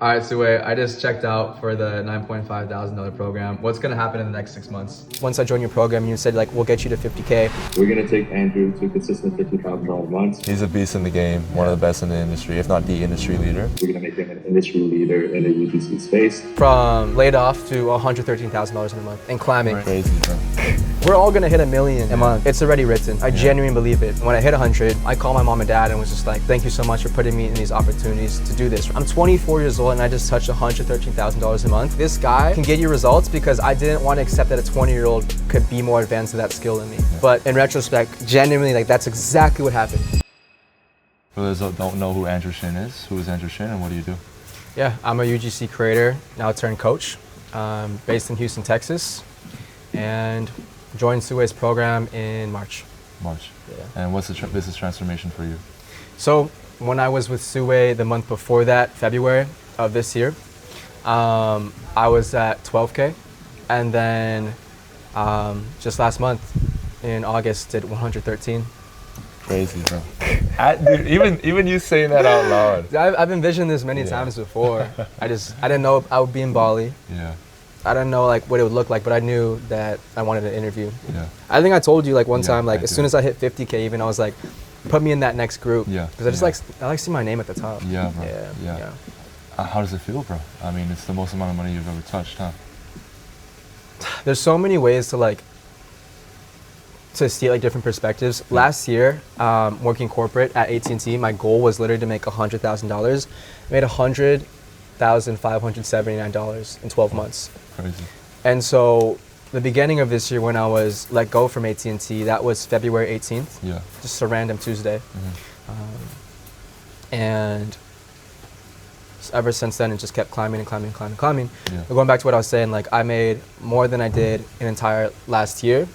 All right, Sue, I just checked out for the $9.5 thousand program. What's gonna happen in the next 6 months? Once I joined your program, you said like, we'll get you to 50K. We're going to take Andrew to consistent $50,000 months. He's a beast in the game, one of the best in the industry, if not the industry leader. We're going to make him an industry leader in the UGC space. From laid off to $113,000 in a month and climbing. Crazy, bro. We're all gonna hit $1 million a month. It's already written. I genuinely believe it. When I hit 100, I called my mom and dad and was just like, thank you so much for putting me in these opportunities to do this. I'm 24 years old and I just touched $113,000 a month. This guy can get you results because I didn't want to accept that a 20-year-old could be more advanced in that skill than me. But in retrospect, genuinely, like that's exactly what happened. For those that don't know who Andrew Shin is, who is Andrew Shin and what do you do? Yeah, I'm a UGC creator, now turned coach, based in Houston, Texas, and joined Sue's program in March. March. Yeah. And what's the business transformation for you? So when I was with Sue the month before that, February of this year, I was at 12K, and then just last month in August did 113. Crazy, bro. Dude, even you saying that out loud. I've envisioned this many times before. I didn't know I would be in Bali. Yeah. I didn't know like what it would look like, but I knew that I wanted an interview. Yeah. I think I told you like one time, like I as do. soon as I hit 50K even, I was like, put me in that next group. Yeah. Because I just I like seeing my name at the top. Yeah, bro. Yeah. How does it feel, bro? I mean, it's the most amount of money you've ever touched, huh? There's so many ways to see like different perspectives. Last year, working corporate at AT&T, my goal was literally to make $100,000. I made $100,579 in 12 months. Crazy. And so the beginning of this year when I was let go from AT&T, that was February 18th. Yeah. Just a random Tuesday. And ever since then, it just kept climbing and climbing and climbing and climbing. Yeah. But going back to what I was saying, like I made more than I did an entire last year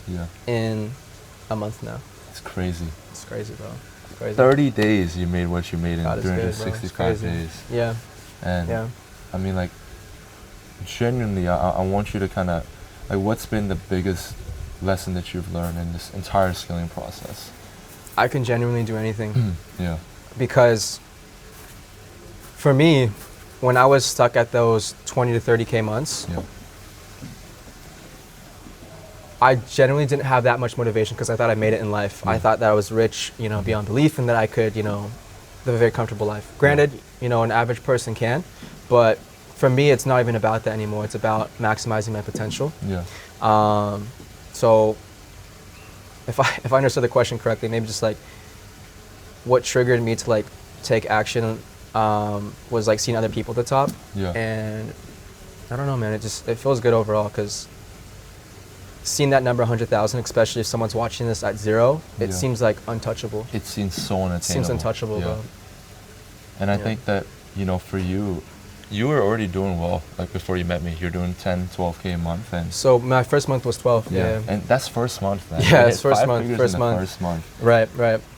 in a month now. It's crazy. It's crazy, bro. It's crazy. 30 days you made what you made in God is good, bro. It's 365 crazy. days. Yeah. And I mean, like, genuinely, I want you to kind of, like, what's been the biggest lesson that you've learned in this entire skilling process? I can genuinely do anything. Yeah. Because for me, when I was stuck at those 20 to 30K months, Yeah. I generally didn't have that much motivation because I thought I made it in life. I thought that I was rich, beyond belief, and that I could, live a very comfortable life. Granted, an average person can, but for me, it's not even about that anymore. It's about maximizing my potential. Yeah. So if I understood the question correctly, maybe just like what triggered me to like take action was like seeing other people at the top. Yeah. And I don't know, man, it feels good overall because seeing that number 100,000, especially if someone's watching this at zero, it seems like untouchable. It seems so unattainable. It seems untouchable, bro. And I think that, for you were already doing well, like before you met me. You're doing 10, 12K a month. And So my first month was 12. Yeah. And that's first month, man. Yeah, You it's hit first 5 month, figures first in the month. first month. Right.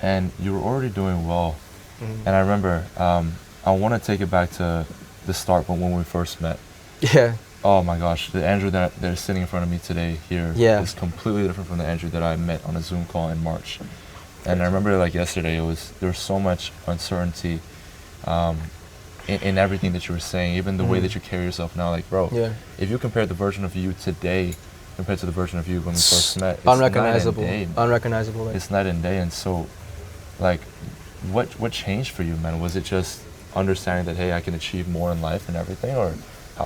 And you were already doing well. And I remember, I want to take it back to the start, but when we first met. Yeah. Oh my gosh, the Andrew that they're sitting in front of me today here is completely different from the Andrew that I met on a Zoom call in March. And I remember like yesterday, there was so much uncertainty in everything that you were saying, even the way that you carry yourself now. Like, bro, if you compare the version of you today compared to the version of you when we first met, it's unrecognizable. night and day. Unrecognizable. It's night and day. And so, like, what changed for you, man? Was it just understanding that, hey, I can achieve more in life and everything, or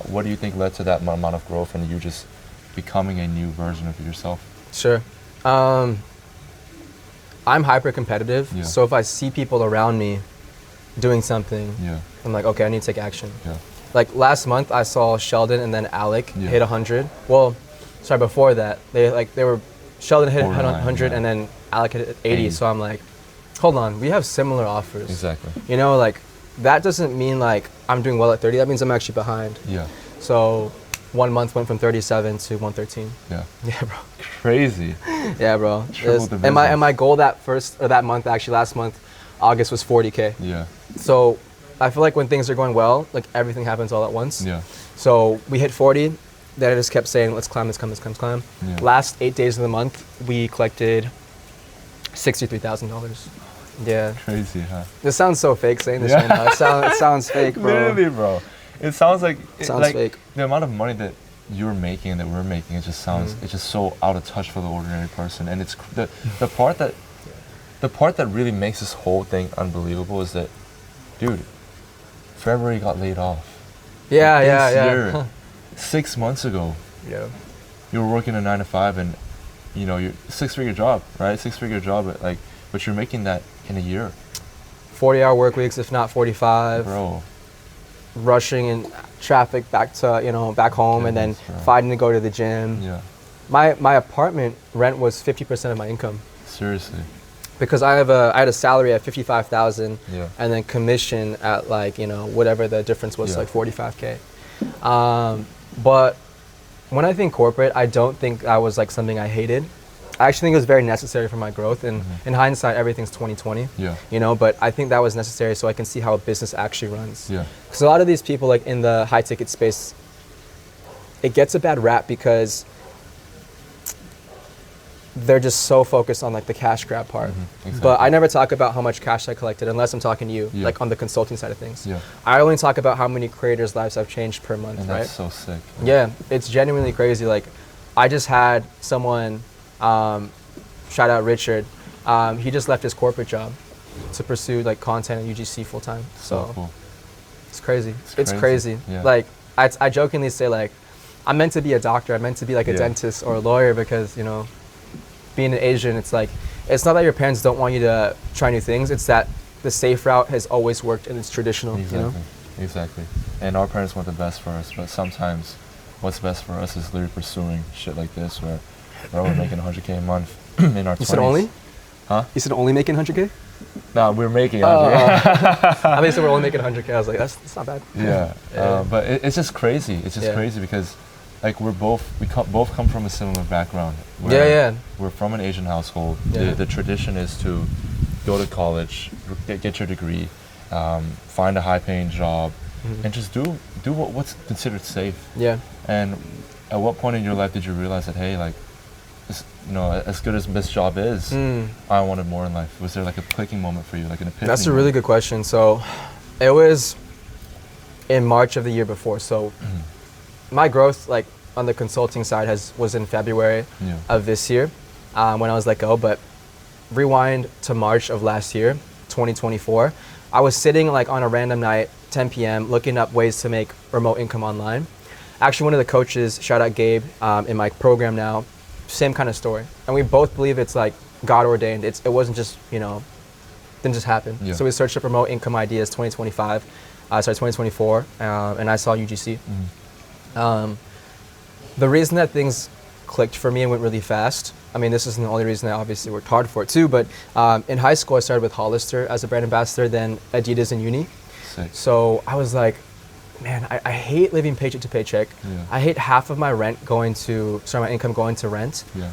what do you think led to that amount of growth and you just becoming a new version of yourself? Sure. I'm hyper competitive, so if I see people around me doing something, I'm like, okay, I need to take action. Yeah. Like last month, I saw Sheldon and then Alec hit 100. Well, sorry, before that, Sheldon hit 100 and then Alec hit 80. So I'm like, hold on, we have similar offers. Exactly. Like that doesn't mean like I'm doing well at 30. That means I'm actually behind. Yeah. So 1 month went from 37 to 113. Yeah. Yeah, bro. Crazy. Yeah, bro. Tripled the And my business. goal that month, actually last month, August, was 40K. Yeah. So I feel like when things are going well, like everything happens all at once. Yeah. So we hit 40. Then I just kept saying, let's climb, let's climb, let's climb, let's climb. Yeah. Last 8 days of the month, we collected $63,000. Yeah. Crazy, huh? This sounds so fake saying this right now. It sounds fake, bro. Literally, bro. It sounds like Sounds fake. the amount of money that you're making and that we're making. It just sounds it's just so out of touch for the ordinary person. And it's the part that really makes this whole thing unbelievable is that, dude, February got laid off. Yeah, This yeah. year, 6 months ago, Yeah. you were working a 9 to 5 and you're 6-figure job, right? 6-figure job, but you're making that in a year. 40-hour work weeks, if not 45. Bro. Rushing in traffic back to, back home, and then Goodness, bro. fighting to go to the gym. Yeah. My apartment rent was 50% of my income Seriously. because I had a salary at 55,000, Yeah. and then commission at whatever the difference was, Yeah. like 45K. But when I think corporate, I don't think that was like something I hated. I actually think it was very necessary for my growth, and in hindsight, everything's 2020. Yeah. But I think that was necessary so I can see how a business actually runs. Yeah. Because a lot of these people, like in the high ticket space, it gets a bad rap because they're just so focused on like the cash grab part. Exactly. But I never talk about how much cash I collected unless I'm talking to you, Yeah. like on the consulting side of things. Yeah. I only talk about how many creators' lives I've changed per month, And right? that's so sick. Yeah, it's genuinely crazy. Like, I just had someone, shout out Richard, he just left his corporate job to pursue like content and UGC full time. So cool. It's crazy. It's crazy. crazy. Yeah. Like, I jokingly say like, I'm meant to be a doctor. I'm meant to be like a Yeah. dentist or a lawyer because, being an Asian, it's like, it's not that your parents don't want you to try new things. It's that the safe route has always worked and it's traditional, Exactly. Exactly. And our parents want the best for us, but sometimes what's best for us is literally pursuing shit like this where we're making 100K a month in our 20s. You said only? Huh? You said only making 100K? No, we're making 100K. I mean, so we're only making 100K. I was like, that's not bad. Yeah. Yeah. But it's just crazy. It's just Yeah. crazy because like both come from a similar background. Yeah. We're from an Asian household. Yeah. The tradition is to go to college, get your degree, find a high-paying job, and just do what's considered safe. Yeah. And at what point in your life did you realize that, hey, like, as good as this job is, I wanted more in life? Was there like a clicking moment for you, like an epiphany? That's a really good question. So it was in March of the year before. So my growth, like on the consulting side, was in February Yeah. of this year when I was let go. But rewind to March of last year, 2024, I was sitting like on a random night, 10 p.m., looking up ways to make remote income online. Actually, one of the coaches, shout out Gabe, in my program now, same kind of story. And we both believe it's like God ordained. It wasn't just, didn't just happen. Yeah. So we searched up remote income ideas 2024, and I saw UGC. The reason that things clicked for me and went really fast, I mean, this isn't the only reason. I obviously worked hard for it too, but in high school I started with Hollister as a brand ambassador, then Adidas in uni. Sick. So I was like, man, I hate living paycheck to paycheck. Yeah. I hate half of my my income going to rent. Yeah.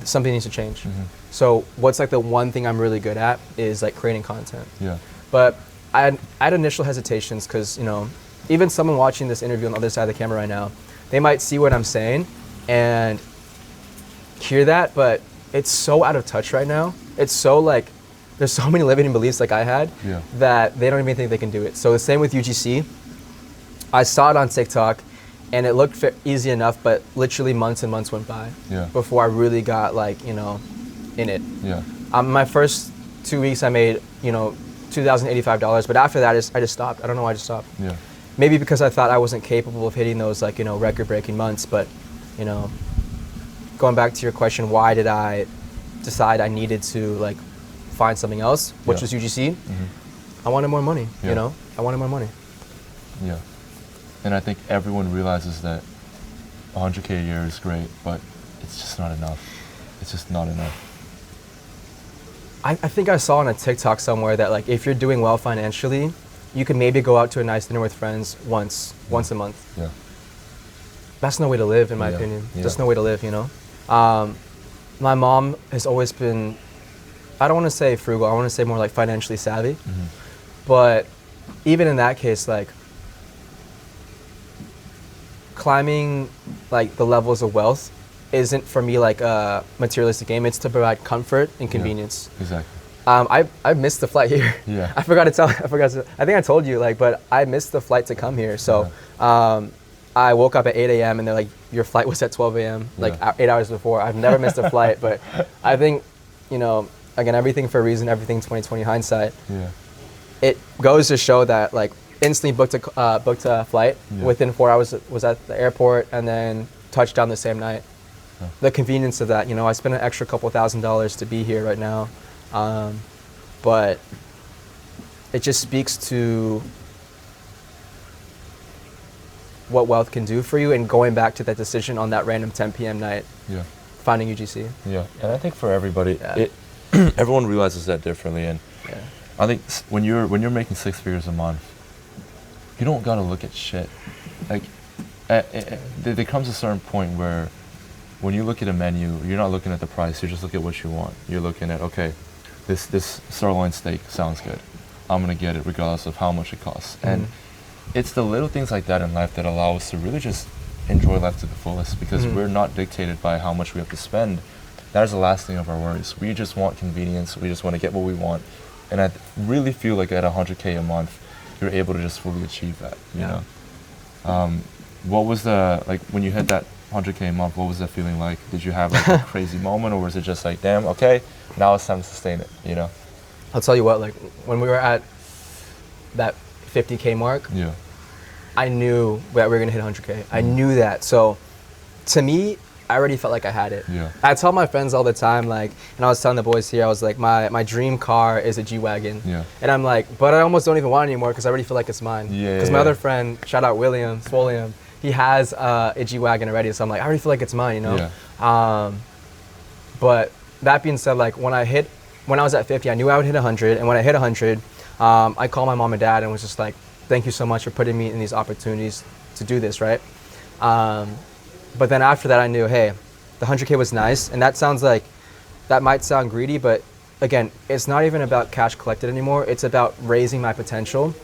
Something needs to change. So what's like the one thing I'm really good at is like creating content. Yeah. But I had initial hesitations because, even someone watching this interview on the other side of the camera right now, they might see what I'm saying and hear that, but it's so out of touch right now. It's so like, there's so many limiting beliefs like I had Yeah. that they don't even think they can do it. So the same with UGC. I saw it on TikTok and it looked easy enough, but literally months and months went by Yeah. before I really got like, in it. Yeah. My first 2 weeks I made, $2,085, but after that I just stopped. I don't know why I just stopped. Yeah. Maybe because I thought I wasn't capable of hitting those like, record-breaking months, but, going back to your question, why did I decide I needed to like find something else, which Yeah. was UGC? I wanted more money, Yeah. I wanted more money. Yeah. And I think everyone realizes that 100K a year is great, but it's just not enough. It's just not enough. I think I saw on a TikTok somewhere that like if you're doing well financially, you can maybe go out to a nice dinner with friends once a month. Yeah. That's no way to live, in my Yeah. opinion. Yeah. That's no way to live, My mom has always been, I don't want to say frugal, I want to say more like financially savvy. But even in that case, like climbing like the levels of wealth isn't for me like a materialistic game. It's to provide comfort and convenience. Exactly. I missed the flight here. Yeah. I think I told you, like, but I missed the flight to come here. So I woke up at 8 a.m. and they're like, your flight was at 12 a.m. like 8 hours before. I've never missed a flight, but I think, you know, again, everything for a reason, everything 2020 hindsight. Yeah. It goes to show that, like, instantly booked a flight. Within 4 hours was at the airport and then touched down the same night. The convenience of that, you know, I spent an extra couple $1,000s to be here right now. But it just speaks to what wealth can do for you, and going back to that decision on that random 10 p.m. night, finding UGC. Yeah, and I think for everybody, everyone realizes that differently. And I think when you're making 6 figures a month, you don't gotta look at shit. Like, there comes a certain point where when you look at a menu, you're not looking at the price. You just look at what you want. You're looking at, okay, this sirloin steak sounds good. I'm gonna get it regardless of how much it costs. And it's the little things like that in life that allow us to really just enjoy life to the fullest, because we're not dictated by how much we have to spend. That is the last thing of our worries. We just want convenience. We just want to get what we want. And I really feel like at 100K a month, you're able to just fully achieve that, you know? What was like, when you hit that 100K a month, what was that feeling like? Did you have like a crazy moment, or was it just like, damn, okay, now it's time to sustain it, you know? I'll tell you what, like, when we were at that 50K mark, I knew that we were gonna hit 100K. I knew that. So to me, I already felt like I had it. I tell my friends all the time, like, and I was telling the boys here, I was like, my dream car is a G-Wagon. And I'm like, but I almost don't even want it anymore because I already feel like it's mine. Because my other friend, shout out William, he has a G-Wagon already. So I'm like, I already feel like it's mine, you know? But that being said, like, when I was at 50, I knew I would hit 100. And when I hit 100, I called my mom and dad and was just like, thank you so much for putting me in these opportunities to do this, right? But then after that, I knew, hey, the 100K was nice. And that might sound greedy, but again, it's not even about cash collected anymore. It's about raising my potential.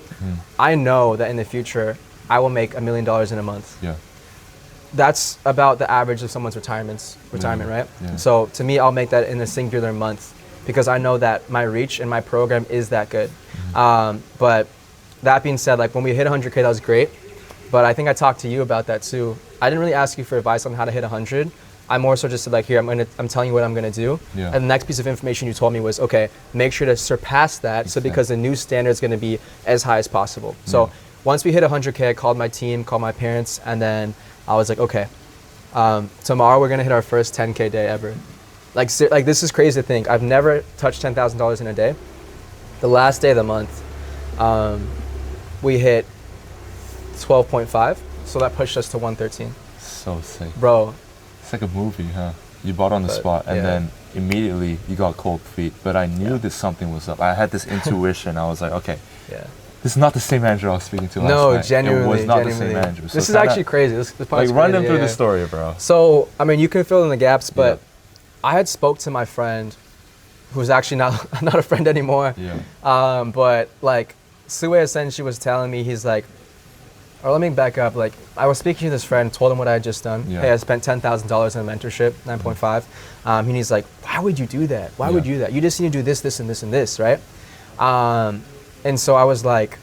I know that in the future, I will make $1 million in a month. That's about the average of someone's retirement, right? So to me, I'll make that in a singular month, because I know that my reach and my program is that good. But that being said, like, when we hit 100K, that was great. But I think I talked to you about that too. I didn't really ask you for advice on how to hit 100. I more so just said, like, here, I'm telling you what I'm gonna do. And the next piece of information you told me was, okay, make sure to surpass that. So because the new standard is gonna be as high as possible. So once we hit 100K, I called my team, called my parents, and then I was like, okay, tomorrow we're gonna hit our first 10K day ever. Like, this is crazy to think. I've never touched $10,000 in a day. The last day of the month, we hit 12.5, so that pushed us to 113. So sick. Bro. It's like a movie, huh? You bought on the spot, and then immediately you got cold feet. But I knew that something was up. I had this intuition. I was like, okay, this is not the same Andrew I was speaking to last night. No, genuinely. It was not the same Andrew. This is actually crazy. This like, run them through the story, bro. So, I mean, you can fill in the gaps, but I had spoke to my friend, who's actually not a friend anymore. But like, Sue essentially was telling me, he's like, or let me back up. Like, I was speaking to this friend, told him what I had just done. Hey, I spent $10,000 in a mentorship, 9.5. And he's like, why would you do that? Why would you do that? You just need to do this, this, and this, and this, right? And so I was like,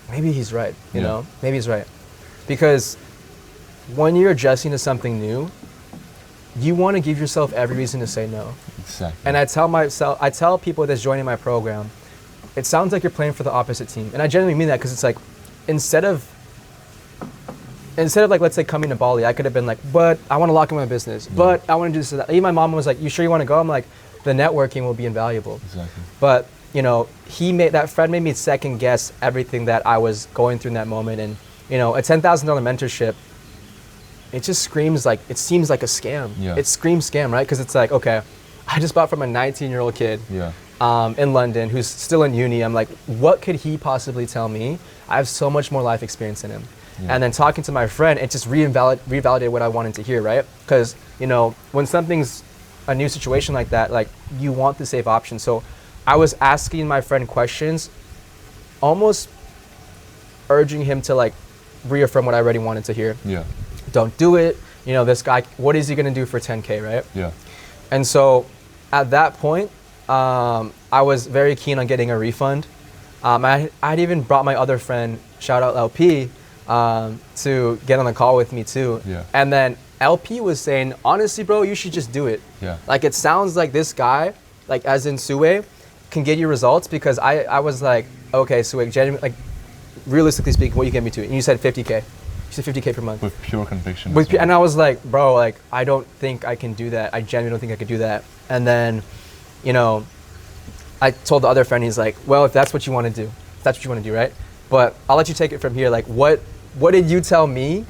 maybe he's right, you know? Maybe he's right. Because when you're adjusting to something new, you want to give yourself every reason to say no. Exactly. And I tell people that's joining my program, it sounds like you're playing for the opposite team. And I genuinely mean that, because it's like, instead of like, let's say coming to Bali, I could have been like, but I want to lock in my business, but I want to do this and that. Even my mom was like, you sure you want to go? I'm like, the networking will be invaluable. Exactly. But, you know, that friend made me second guess everything that I was going through in that moment. And, you know, a $10,000 mentorship, it just screams like, it seems like a scam. It screams scam, right? Because it's like, okay, I just bought from a 19-year-old kid in London who's still in uni. I'm like, what could he possibly tell me? I have so much more life experience than him. And then talking to my friend, it just revalidated what I wanted to hear, right? Because, you know, when something's a new situation like that, like, you want the safe option. So I was asking my friend questions, almost urging him to, like, reaffirm what I already wanted to hear. Don't do it. You know, this guy, what is he going to do for 10K, right? And so at that point, I was very keen on getting a refund. I'd even brought my other friend, shout out LP, to get on the call with me too. Yeah. And then LP was saying, honestly, bro, you should just do it. Yeah. Like, it sounds like this guy, like as in Sue, can get you results, because I was like, okay, Sue, genuinely, like, realistically speaking, what you get me to? And you said 50K. You said 50K per month. With pure conviction. And I was like, bro, like, I don't think I can do that. I genuinely don't think I could do that. And then, you know, I told the other friend, he's like, well, if that's what you want to do, right? But I'll let you take it from here. Like, what did you tell me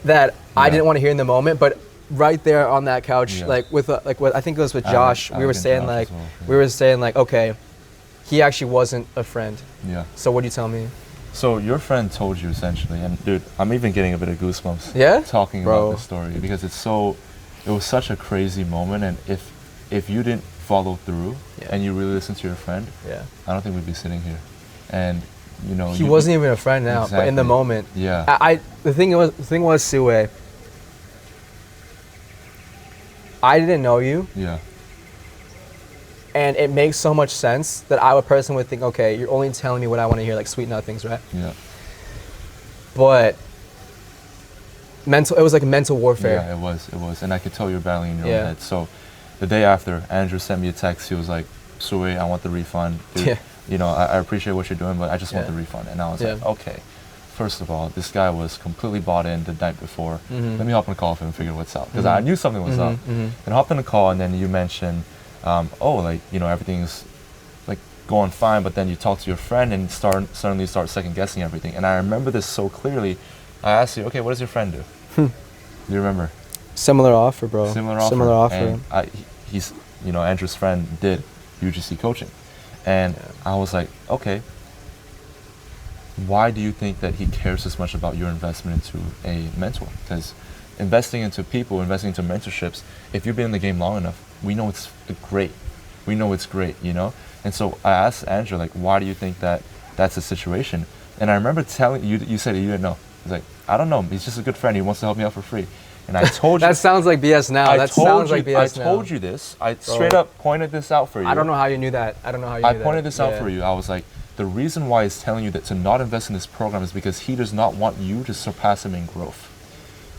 that I didn't want to hear in the moment, but right there on that couch, like with what I think it was with Josh, we were saying like, okay, he actually wasn't a friend. Yeah. So what do you tell me? So your friend told you essentially, and dude, I'm even getting a bit of goosebumps. Yeah? Talking about this story, because it was such a crazy moment, and if you didn't follow through and you really listened to your friend, I don't think we'd be sitting here. And you know, he wasn't even a friend now, but in the moment, the thing was, Sue, I didn't know you. Yeah. And it makes so much sense that I, a person, would think, okay, you're only telling me what I want to hear, like sweet nothings, right? Yeah. But it was like mental warfare. Yeah, it was. And I could tell you were battling in your own head. So the day after, Andrew sent me a text. He was like, Sue, I want the refund. Dude, you know, I appreciate what you're doing, but I just want the refund. And I was like, okay. First of all, this guy was completely bought in the night before. Let me hop on a call with him and figure what's up. Because I knew something was up. And hopped on a call, and then you mentioned, like, you know, everything's like going fine, but then you talk to your friend and suddenly start second guessing everything. And I remember this so clearly. I asked you, okay, what does your friend do? Do you remember? Similar offer, bro. Similar offer. And he's, you know, Andrew's friend did UGC coaching. And I was like, okay, why do you think that he cares as much about your investment into a mentor? Because investing into people, investing into mentorships, if you've been in the game long enough, we know it's great. We know it's great, you know? And so I asked Andrew, like, why do you think that that's the situation? And I remember telling you, you said you didn't know. I was like, I don't know. He's just a good friend. He wants to help me out for free. And I told you. That sounds like BS now. I told you this. I straight up pointed this out for you. I don't know how you knew that. I pointed this out for you. I was like, the reason why he's telling you that to not invest in this program is because he does not want you to surpass him in growth.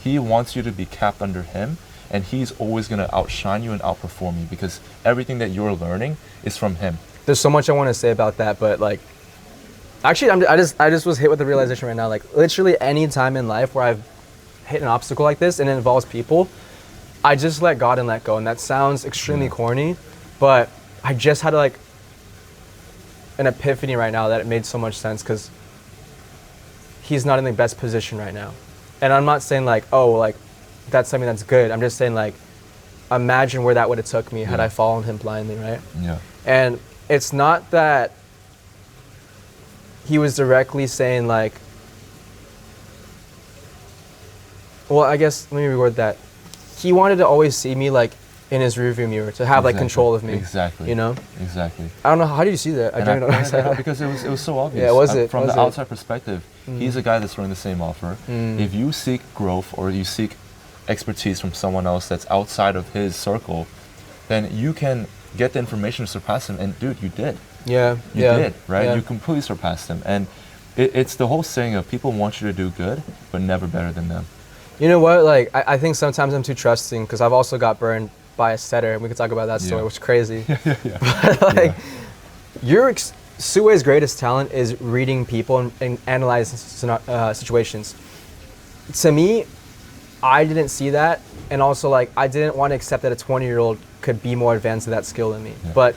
He wants you to be capped under him, and he's always going to outshine you and outperform you, because everything that you're learning is from him. There's so much I want to say about that, but like, actually, I just was hit with the realization right now. Like, literally any time in life where I've hit an obstacle like this and it involves people, I just let God and let go. And that sounds extremely corny, but I just had like an epiphany right now that it made so much sense, because he's not in the best position right now. And I'm not saying like, oh, like that's something that's good. I'm just saying like, imagine where that would have took me had I followed him blindly, right? Yeah. And it's not that he was directly saying like, well, I guess, let me reword that. He wanted to always see me like in his rearview mirror, to have like control of me. Exactly. You know? Exactly. I don't know, how do you see that? I don't know. Because it was so obvious. Yeah, was it? From the outside perspective, he's a guy that's running the same offer. If you seek growth or you seek expertise from someone else that's outside of his circle, then you can get the information to surpass him. And dude, you did. You did, right? You completely surpassed him. And it's the whole saying of people want you to do good, but never better than them. You know what? Like, I think sometimes I'm too trusting, because I've also got burned by a setter, and we could talk about that story, which is crazy. But like, Sue's greatest talent is reading people and analyzing situations. To me, I didn't see that, and also like I didn't want to accept that a 20-year-old could be more advanced at that skill than me. But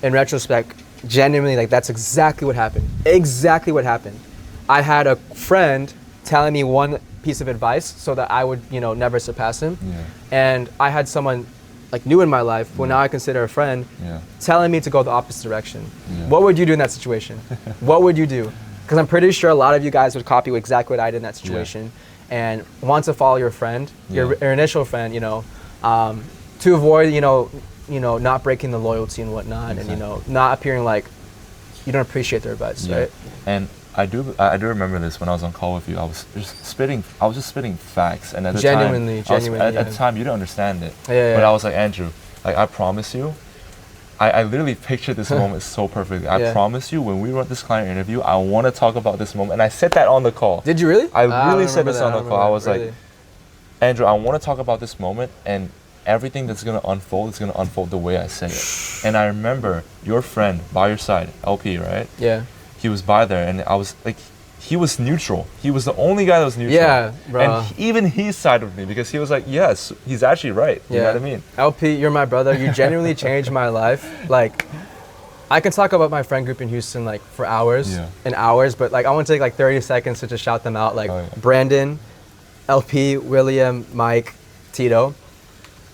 in retrospect, genuinely, like that's exactly what happened. Exactly what happened. I had a friend telling me one piece of advice so that I would, you know, never surpass him. And I had someone like new in my life, who now I consider a friend, telling me to go the opposite direction. What would you do in that situation? What would you do? Because I'm pretty sure a lot of you guys would copy exactly what I did in that situation, and want to follow your friend, your initial friend, you know, to avoid, you know, not breaking the loyalty and whatnot, and you know, not appearing like you don't appreciate their advice, right? And I do remember this when I was on call with you. I was just spitting facts, and at the genuinely, time, at the time you didn't understand it. But I was like, Andrew, like I promise you, I literally pictured this moment so perfectly. I promise you, when we run this client interview, I want to talk about this moment. And I said that on the call. Did you really? I really said this on the call. I was like, Andrew, I want to talk about this moment, and everything that's going to unfold is going to unfold the way I say it. And I remember your friend by your side, LP, right? Yeah. He was by there, and I was like, he was neutral. He was the only guy that was neutral. Yeah, bro. And even he sided with me because he was like, yes, he's actually right. You know what I mean? LP, you're my brother. You genuinely changed my life. Like, I can talk about my friend group in Houston like for hours and hours, but like I want to take like 30 seconds to just shout them out. Like Brandon, LP, William, Mike, Tito.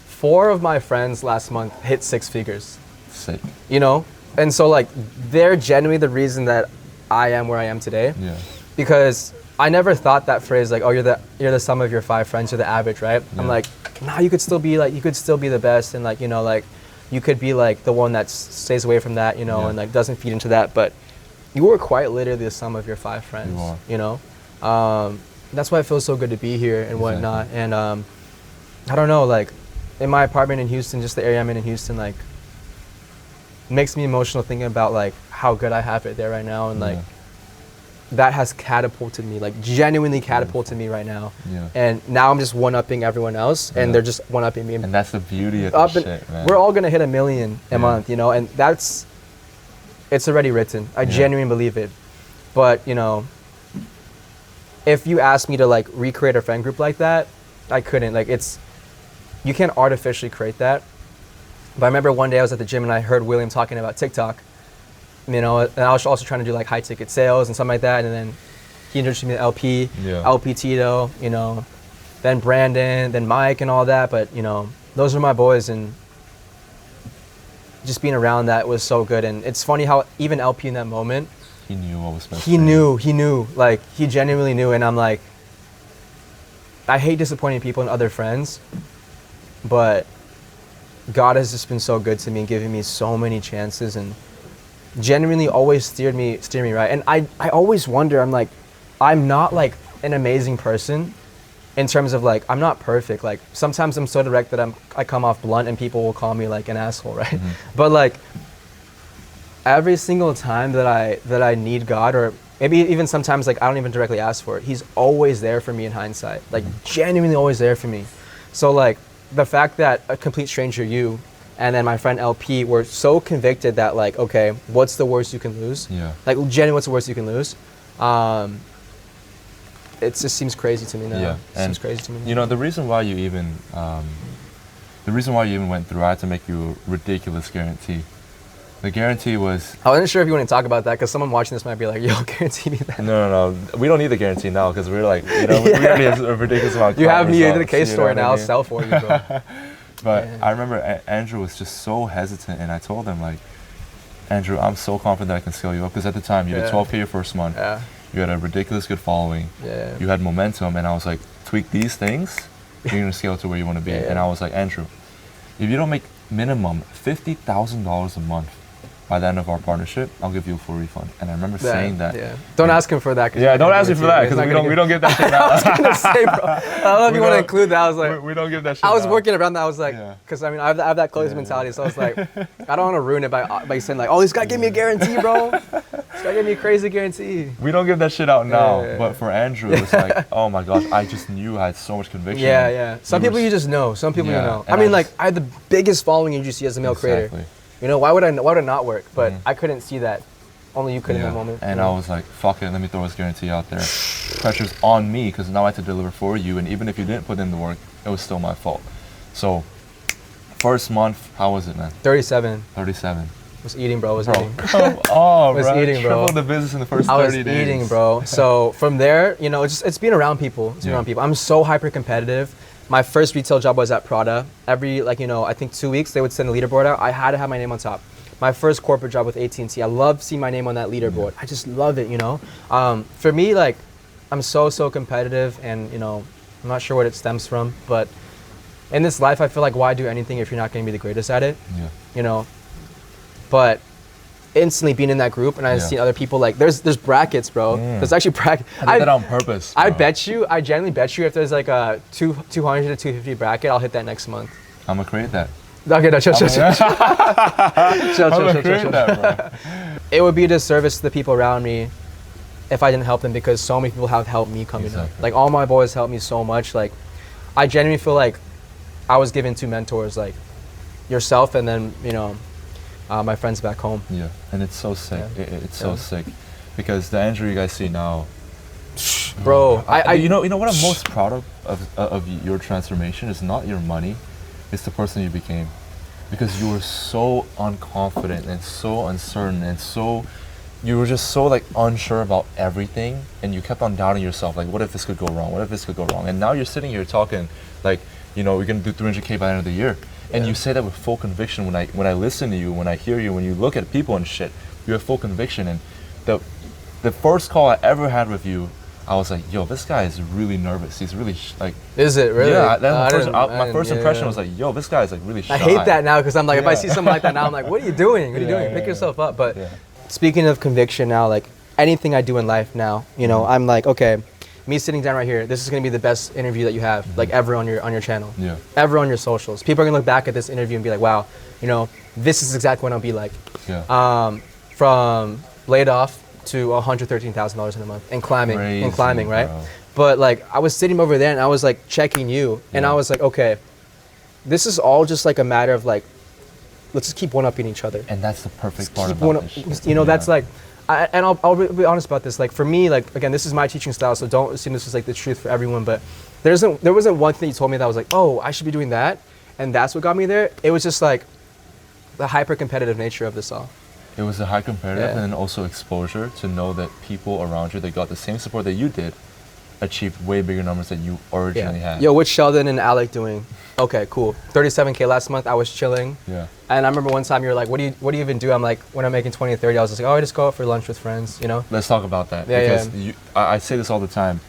4 of my friends last month hit 6 figures. Sick. You know? And so like they're genuinely the reason that I am where I am today. Yeah. Because I never thought that phrase like, oh, you're the sum of your 5 friends, you're the average, right? Yeah. I'm like, nah, you could still be the best, and like, you know, like you could be like the one that stays away from that, you know, and like doesn't feed into that, but you were quite literally the sum of your 5 friends. You know? That's why it feels so good to be here and whatnot. And I don't know, like in my apartment in Houston, just the area I'm in Houston, like makes me emotional thinking about like how good I have it there right now, and like that has catapulted me, like genuinely catapulted me right now. And now I'm just one-upping everyone else, and they're just one-upping me. And that's the beauty of this shit, man. We're all gonna hit 1 million a month, you know, and it's already written. I genuinely believe it. But, you know, if you ask me to like recreate a friend group like that, I couldn't. Like you can't artificially create that. But I remember one day I was at the gym and I heard William talking about TikTok, you know, and I was also trying to do like high ticket sales and something like that. And then he introduced me to LP, LP Tito, you know, then Brandon, then Mike and all that. But, you know, those are my boys, and just being around that was so good. And it's funny how even LP in that moment, he knew what was best. He knew, like he genuinely knew. And I'm like, I hate disappointing people and other friends, but God has just been so good to me and giving me so many chances, and genuinely always steered me right. And I always wonder, I'm like, I'm not like an amazing person in terms of like, I'm not perfect. Like sometimes I'm so direct that I come off blunt and people will call me like an asshole, right? But like every single time that I need God, or maybe even sometimes like I don't even directly ask for it, he's always there for me in hindsight, like genuinely always there for me. So like the fact that a complete stranger, you, and then my friend LP were so convicted that like, okay, what's the worst you can lose? Like genuinely, what's the worst you can lose? It just seems crazy to me now. It seems crazy to me now. You know, the reason why you even went through, I had to make you a ridiculous guarantee. The guarantee was... I wasn't sure if you want to talk about that, because someone watching this might be like, yo, guarantee me that. No. We don't need the guarantee now, because we're like, you know, we already have a ridiculous amount of You have me results, in the case store now, I'll sell for you, bro. But I remember Andrew was just so hesitant, and I told him, like, Andrew, I'm so confident that I can scale you up, because at the time, you did 12K your first month. You had a ridiculous good following. You had momentum, and I was like, tweak these things, you're going to scale to where you want to be. And I was like, Andrew, if you don't make minimum $50,000 a month by the end of our partnership, I'll give you a full refund. And I remember saying that. Don't ask him for that. Don't ask him for that, because we don't give that shit out. I was going to say, bro, I don't know if you want to include that. I was like, we don't give that shit I was out. working around that. I was like, because I mean, I have that closed mentality. So I was like, I don't want to ruin it by saying like, oh, this guy gave me a guarantee, bro. This guy gave me a crazy guarantee. We don't give that shit out now. But for Andrew, it was like, oh my gosh, I just knew I had so much conviction. Some people you just know. Some people you know. I mean, like, I had the biggest following in UGC as a male creator. You know, why would it not work? But I couldn't see that. Only you could in that moment. And I was like, fuck it, let me throw this guarantee out there. Pressure's on me, because now I have to deliver for you. And even if you didn't put in the work, it was still my fault. So, first month, how was it, man? 37. 37. Was eating, bro. Was eating. Come on, was bro. Eating, bro. Tripled the business in the first 30 days. I was eating, bro. So from there, you know, it's being around people. It's being around people. I'm so hyper competitive. My first retail job was at Prada. Every, like, you know, I think 2 weeks they would send a leaderboard out. I had to have my name on top. My first corporate job with AT&T, I love seeing my name on that leaderboard. I just love it, you know. For me, like, I'm so competitive, and, you know, I'm not sure what it stems from, but in this life, I feel like, why do anything if you're not going to be the greatest at it? You know. But instantly being in that group, and I've seen other people, like, there's brackets, bro. There's actually brackets. I did that on purpose, bro. I genuinely bet you if there's like a 200 to 250 bracket, I'll hit that next month. I'm gonna create that. Okay, no, chill. It would be a disservice to the people around me if I didn't help them, because so many people have helped me coming up. Like all my boys helped me so much. Like I genuinely feel like I was given 2 mentors, like yourself and then, you know, my friends back home. Yeah, and it's so sick. It's so sick, because the Andrew you guys see now, bro. You know what I'm most proud of your transformation is not your money, it's the person you became, because you were so unconfident and so uncertain and you were just so like unsure about everything, and you kept on doubting yourself, like what if this could go wrong? What if this could go wrong? And now you're sitting here talking like, you know, we're gonna do 300K by the end of the year. And you say that with full conviction. When I listen to you, when I hear you, when you look at people and shit, you have full conviction. And the first call I ever had with you, I was like, yo, this guy is really nervous. He's really like. Is it really? Yeah. My first impression was like, yo, this guy is like really shy. I hate that now, because I'm like, if I see something like that now, I'm like, what are you doing? What are you doing? Pick yourself up. But speaking of conviction now, like anything I do in life now, you know, I'm like, okay, me sitting down right here, this is gonna be the best interview that you have, like ever on your channel, ever on your socials. People are gonna look back at this interview and be like, wow, you know, this is exactly what I'll be like. From laid off to $113,000 in a month and climbing. Crazy, right? Bro. But like I was sitting over there and I was like checking you, and I was like, okay, this is all just like a matter of like, let's just keep one-upping each other. And that's the perfect part about this. You know, that's like. I'll be honest about this. Like for me, like again, this is my teaching style, so don't assume this is like the truth for everyone. But there wasn't one thing you told me that was like, oh, I should be doing that, and that's what got me there. It was just like the hyper-competitive nature of this all. It was a high competitive, and then also exposure to know that people around you that got the same support that you did achieved way bigger numbers than you originally had. Yo, what's Sheldon and Alec doing? Okay, cool. 37K last month. I was chilling. Yeah. And I remember one time you were like, what do you even do? I'm like, when I'm making 20 or 30, I was just like, oh, I just go out for lunch with friends, you know? Let's talk about that. Because I say this all the time.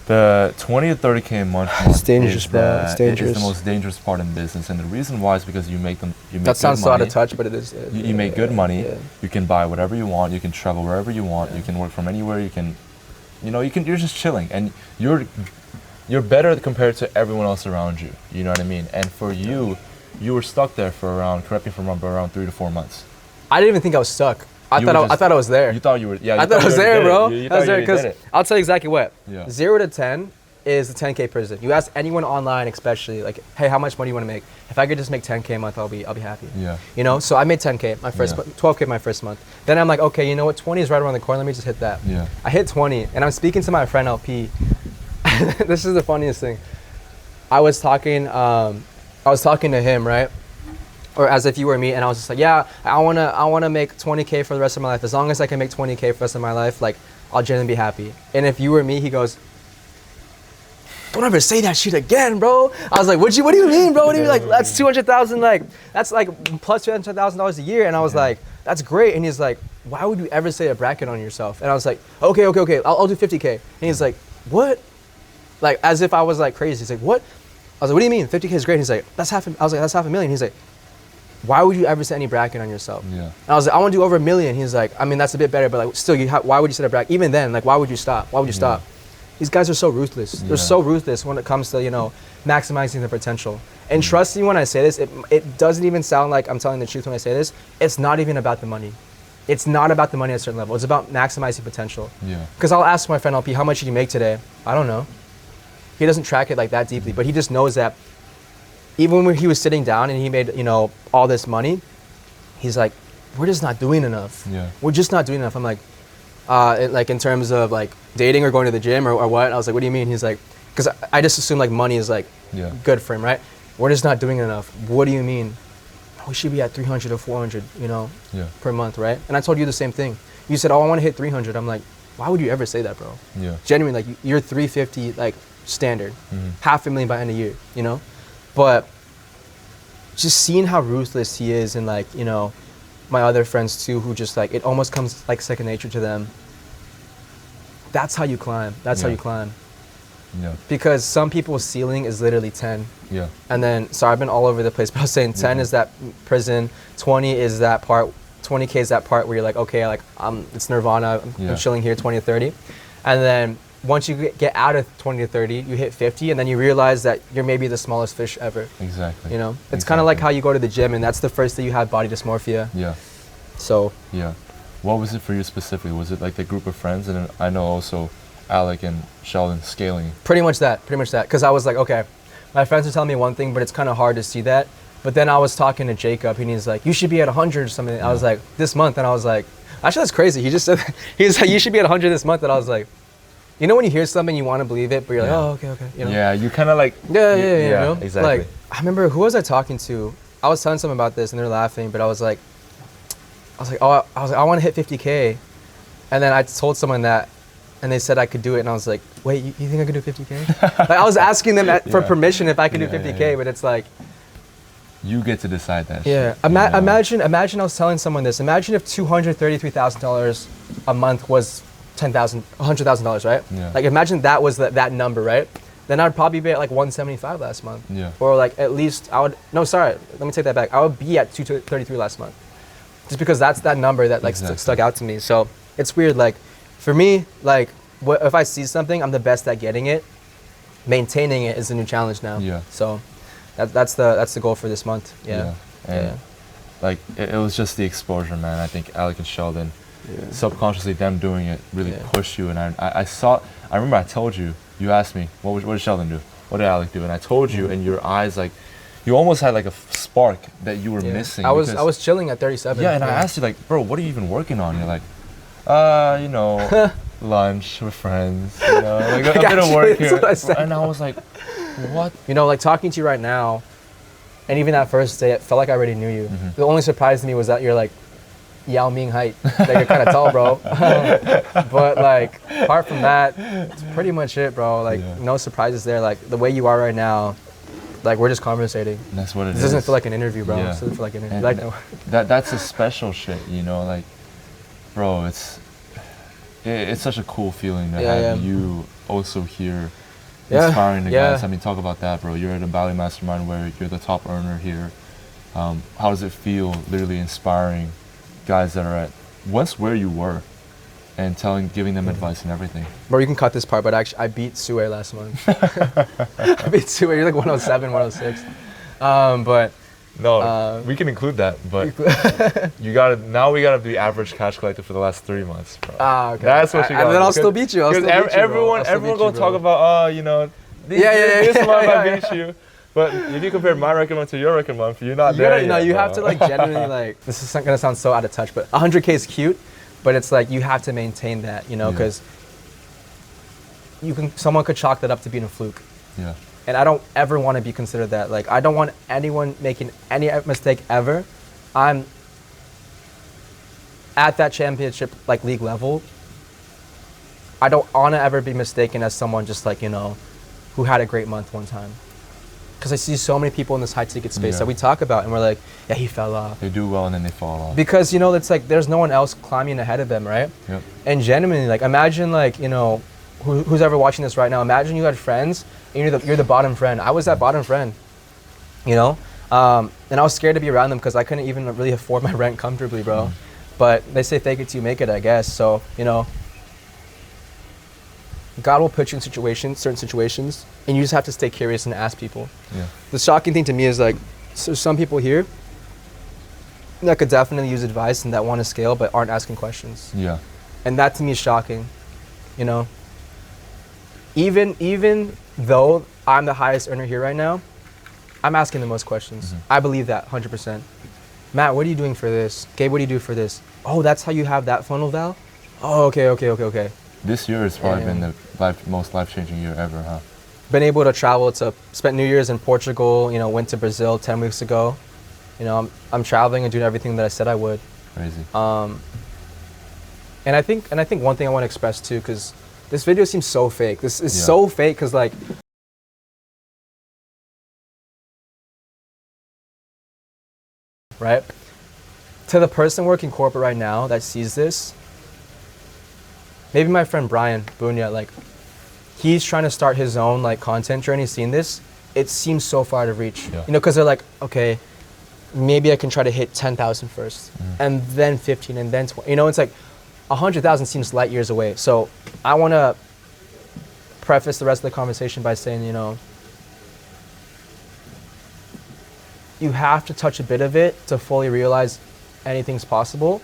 The 20 to 30K a month it's dangerous, bro. It's dangerous. It's the most dangerous part in business. And the reason why is because you make that sounds so out of touch, but it is. You make good money. Yeah. You can buy whatever you want. You can travel wherever you want. You can work from anywhere. You can, you know, you're just chilling. And you're better compared to everyone else around you. You know what I mean? And for you were stuck there for around, correct me if I'm wrong, but around 3 to 4 months. I didn't even think I was stuck. I thought I was there. You thought you were, yeah. I thought I was there, bro. I was there because I'll tell you exactly what. 0 to 10 is the 10K prison. You ask anyone online, especially, like, hey, how much money do you want to make? If I could just make 10K a month, I'll be happy. Yeah. You know, so I made 10K my first month, 12K my first month. Then I'm like, okay, you know what? 20 is right around the corner. Let me just hit that. Yeah. I hit 20, and I'm speaking to my friend LP. This is the funniest thing. I was talking to him, right? Or as if you were me, and I was just like, yeah, I wanna make 20K for the rest of my life. As long as I can make 20K for the rest of my life, like, I'll genuinely be happy. And if you were me, he goes, don't ever say that shit again, bro. I was like, what do you mean, bro? What do you mean? Like, that's 200,000, like, that's like plus $200,000 a year. And I was like, that's great. And he's like, why would you ever say a bracket on yourself? And I was like, okay, I'll do 50K. And he's like, what? Like, as if I was like crazy. He's like, what? I was like, what do you mean? 50K is great. And he's like, I was like, that's $500,000. He's like, why would you ever set any bracket on yourself? Yeah. And I was like, I want to do over $1 million. He's like, I mean, that's a bit better, but like, still, why would you set a bracket? Even then, like, why would you stop? Why would you stop? These guys are so ruthless. They're so ruthless when it comes to, you know, maximizing their potential. And trust me when I say this, it doesn't even sound like I'm telling the truth when I say this. It's not even about the money. It's not about the money at a certain level. It's about maximizing potential. Yeah. Because I'll ask my friend LP, how much did you make today? I don't know. He doesn't track it like that deeply, but he just knows that even when he was sitting down and he made, you know, all this money, he's like, we're just not doing enough. Yeah. We're just not doing enough. I'm like, like in terms of like dating or going to the gym or what? I was like, what do you mean? He's like, because I just assume like money is like good for him, right? We're just not doing enough. What do you mean? We should be at 300 or 400, you know, per month, right? And I told you the same thing. You said, oh, I want to hit 300. I'm like, why would you ever say that, bro? Yeah. Genuinely, like you're 350, like standard, $500,000 by end of year, you know? But just seeing how ruthless he is and like, you know, my other friends too, who just like, it almost comes like second nature to them. That's how you climb. That's how you climb. Yeah. Because some people's ceiling is literally 10. Yeah. And then, sorry, I've been all over the place, but I was saying 10 is that prison, 20 is that part, 20K is that part where you're like, okay, like it's nirvana, I'm chilling here, 20 to 30. And then once you get out of 20 to 30, you hit 50, and then you realize that you're maybe the smallest fish ever. Exactly. You know, it's kind of like how you go to the gym, and that's the first day you have body dysmorphia. Yeah. So. Yeah. What was it for you specifically? Was it like the group of friends, and then I know also Alec and Sheldon scaling? Pretty much that. Because I was like, okay, my friends are telling me one thing, but it's kind of hard to see that. But then I was talking to Jacob, and he's like, you should be at 100 or something. Yeah. I was like, this month, and I was like, actually that's crazy. He just said, he was like, you should be at 100 this month, and I was like, you know when you hear something, you want to believe it, but you're like, oh, okay, you know? Yeah, you kind of like... Yeah, you know? Exactly. Like, I remember, who was I talking to? I was telling someone about this, and they're laughing, but I was like, I want to hit 50K. And then I told someone that, and they said I could do it, and I was like, wait, you think I could do 50K? Like, I was asking them for permission if I could do 50K, but it's like... You get to decide that shit. Imagine I was telling someone this. Imagine if $233,000 a month was $100,000, right? Yeah. Like, imagine that was that number, right? Then I'd probably be at like 175 last month. Yeah. Or like at least let me take that back. I would be at 233 last month. Just because that's that number that like stuck out to me. So it's weird. Like for me, like if I see something, I'm the best at getting it. Maintaining it is a new challenge now. Yeah. So that's the goal for this month. Yeah. And like it was just the exposure, man. I think Alec and Sheldon, subconsciously them doing it really pushed you. And I remember I told you, you asked me, what did Sheldon do? What did Alec do? And I told you, and your eyes like, you almost had like a spark that you were missing. I was chilling at 37. Yeah, and I asked you like, bro, what are you even working on? You're like, you know, lunch with friends, you know, like a bit of work here. And I was like, what? You know, like talking to you right now, and even that first day, it felt like I already knew you. Mm-hmm. The only surprise to me was that you're like Yao Ming height, that you're kind of tall, bro. But like, apart from that, it's pretty much it, bro. Like, no surprises there. Like the way you are right now, like we're just conversating. And that's what it is. It doesn't feel like an interview, bro. Yeah. It doesn't feel like an interview. And like, no. That's a special shit, you know, like, bro, it's such a cool feling to have you also here inspiring the guys. I mean, talk about that, bro. You're at a Bali Mastermind where you're the top earner here. How does it feel literally inspiring guys that are at once where you were and giving them advice and everything? Bro, you can cut this part, but actually I beat Sue last month. I beat Sue. You're like 107, 106. But no, we can include that, but we gotta be average cash collector for the last 3 months, bro. Okay. That's what you got. And then I'll still beat you. Everyone gonna talk about, you know, this month I beat you. But if you compare my record month to your record month, you're not there yet. No, you have to like genuinely like. This is gonna sound so out of touch, but 100K is cute, but it's like you have to maintain that, you know, because someone could chalk that up to being a fluke. Yeah. And I don't ever want to be considered that. Like, I don't want anyone making any mistake ever. I'm at that championship, like, league level. I don't want to ever be mistaken as someone just, like, you know, who had a great month one time. Because I see so many people in this high-ticket space that we talk about, and we're like, yeah, he fell off. They do well, and then they fall off. Because, you know, it's like there's no one else climbing ahead of them, right? Yep. And genuinely, like, imagine, like, you know, who's ever watching this right now, imagine you had friends, and you're the bottom friend. I was that bottom friend, you know? And I was scared to be around them because I couldn't even really afford my rent comfortably, bro. But they say fake it till you make it, I guess. So, you know, God will put you in certain situations, and you just have to stay curious and ask people. Yeah. The shocking thing to me is, like, so some people here that could definitely use advice and that want to scale but aren't asking questions. Yeah. And that to me is shocking, you know? Even though I'm the highest earner here right now, I'm asking the most questions. I believe that 100%. Matt, what are you doing for this? Gabe, what do you do for this? Oh, that's how you have that funnel, Val? Oh, okay. This year has probably been the most life-changing year ever, huh? Been able to travel spent New Year's in Portugal, you know, went to Brazil 10 weeks ago. You know, I'm traveling and doing everything that I said I would. Crazy. And I think one thing I want to express too, because this video seems so fake. This is so fake because, like, right? To the person working corporate right now that sees this, maybe my friend Brian Bunya, like, he's trying to start his own, like, content journey, seeing this, it seems so far to reach. You know, because they're like, okay, maybe I can try to hit 10,000 first, and then 15, and then 20. You know, it's like 100,000 seems light years away. So I want to preface the rest of the conversation by saying, you know, you have to touch a bit of it to fully realize anything's possible.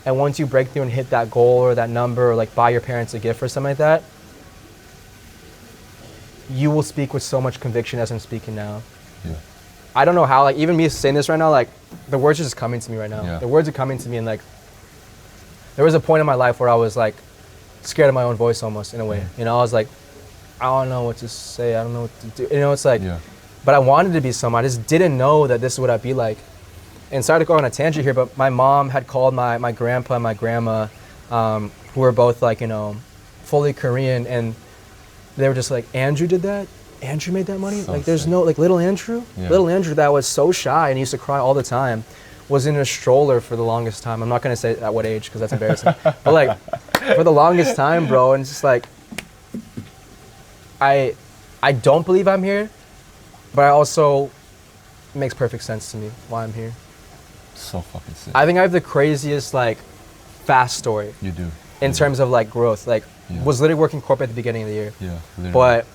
And once you break through and hit that goal or that number, or like buy your parents a gift or something like that, you will speak with so much conviction as I'm speaking now. Yeah. I don't know how, like even me saying this right now, like the words are just coming to me right now. Yeah. The words are coming to me, and like there was a point in my life where I was like scared of my own voice almost in a way. Yeah. You know, I was like, I don't know what to say. I don't know what to do. You know, it's like, Yeah. but I wanted to be someone. I just didn't know that this is what I'd be like. And sorry to go on a tangent here, but my mom had called my grandpa and my grandma, who were both like, you know, fully Korean, and they were just like, Andrew did that? Andrew made that money? So like there's sick. no, like little Andrew? Yeah. Little Andrew that was so shy and used to cry all the time was in a stroller for the longest time. I'm not gonna say at what age because that's embarrassing. But like for the longest time, bro, and it's just like, I don't believe I'm here, but I also, it makes perfect sense to me why I'm here. So fucking sick. I think I have the craziest like fast story You do. in terms of like growth. Like Yeah. was literally working corporate at the beginning of the year. Yeah. Literally. But,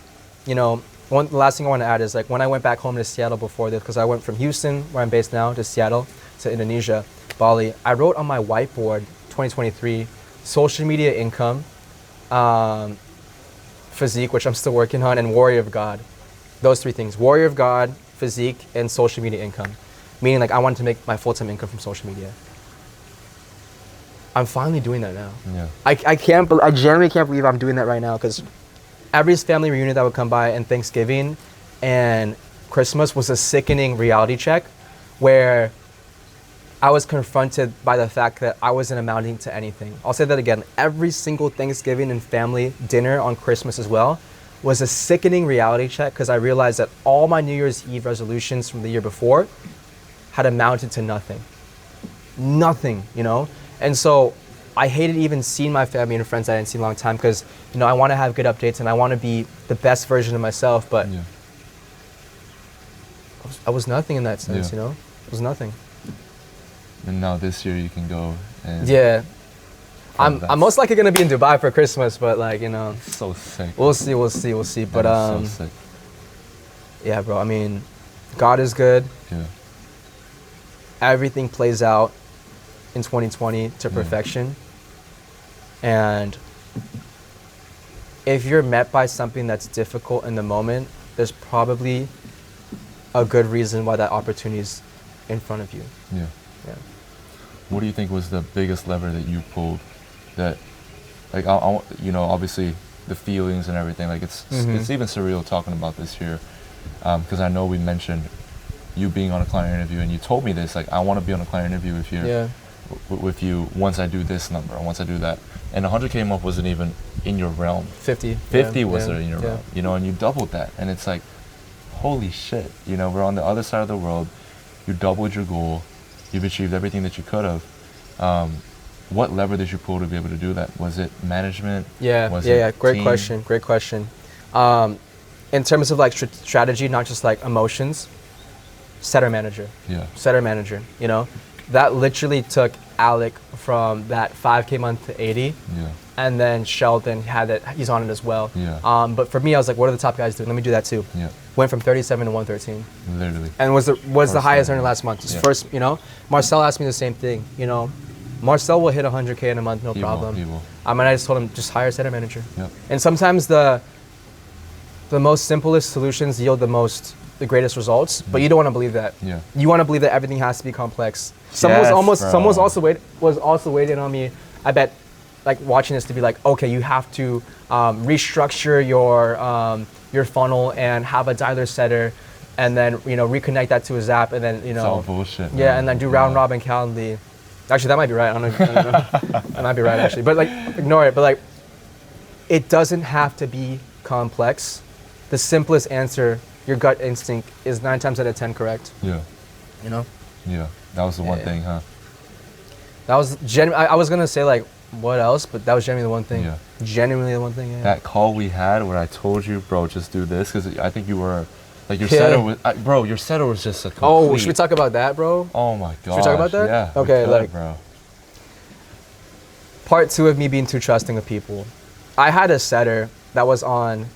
you know, the last thing I want to add is like when I went back home to Seattle before this, because I went from Houston, where I'm based now, to Seattle, to Indonesia, Bali, I wrote on my whiteboard 2023, social media income, physique, which I'm still working on, and warrior of God. Those three things, warrior of God, physique, and social media income. Meaning like I wanted to make my full-time income from social media. I'm finally doing that now. Yeah. I genuinely can't believe I'm doing that right now, because every family reunion that would come by, and Thanksgiving and Christmas was a sickening reality check where I was confronted by the fact that I wasn't amounting to anything. I'll say that again. Every single Thanksgiving and family dinner on Christmas as well was a sickening reality check, because I realized that all my New Year's Eve resolutions from the year before had amounted to nothing. Nothing, you know? And so I hated even seeing my family and friends I hadn't seen in a long time, because, you know, I want to have good updates and I want to be the best version of myself, but Yeah. I was nothing in that sense, Yeah. you know? It was nothing. And now this year you can go and. Yeah. I'm that's- most likely going to be in Dubai for Christmas, but like, you know, So sick. we'll see. But That is so sick. yeah, bro, I mean, God is good. Yeah. Everything plays out in 2020 to Yeah. perfection. And if you're met by something that's difficult in the moment, there's probably a good reason why that opportunity is in front of you. Yeah. Yeah. What do you think was the biggest lever that you pulled? That, like, you know, obviously the feelings and everything. Like, it's even surreal talking about this here, because I know we mentioned you being on a client interview, and you told me this. Like, I want to be on a client interview with you. Yeah. With you once I do this number, or once I do that. And 100K a month wasn't even in your realm. 50. 50 yeah, was yeah, in your yeah. realm, you know, and you doubled that. And it's like, holy shit, you know, we're on the other side of the world. You doubled your goal. You've achieved everything that you could have. What lever did you pull to be able to do that? Was it management? Yeah, Was yeah. it Great team? question. In terms of like strategy, not just like emotions, setter manager. Yeah. Setter manager, you know? That literally took Alec from that 5K month to 80. Yeah. And then Sheldon had it, he's on it as well. Yeah. But for me, I was like, what are the top guys doing? Let me do that too. Yeah. Went from 37 to 113. Literally. And was the First highest time. earner last month. His Yeah. first, you know? Marcel asked me the same thing, you know? Marcel will hit 100K in a month, no He will, problem. he will. And I just told him, just hire a center manager. Yep. And sometimes the most simplest solutions yield the greatest results, but you don't want to believe that. Yeah. You want to believe that everything has to be complex. Someone Yes, was bro. also waiting on me, I bet, like watching this to be like, okay, you have to restructure your funnel and have a dialer setter, and then, you know, reconnect that to a Zap, and then, you It's know, all bullshit. yeah, man. and then do round Yeah. robin Calendly. Actually, that might be right. I don't know. That might be right, actually. But like, ignore it. But like, it doesn't have to be complex. The simplest answer, your gut instinct, is 9 times out of 10 correct. Yeah. You know? Yeah. That was the one Yeah. thing, huh? That was I was gonna say like, what else? But that was genuinely the one thing. Yeah. Genuinely the one thing. Yeah. That call we had where I told you, bro, just do this, because I think you were, like, your Yeah. setter was, bro, your setter was just a complete. Oh, should we talk about that, bro? Oh my god. we talk about that? Yeah. Okay, we could, like- bro. Part 2 of me being too trusting of people. I had a setter that was on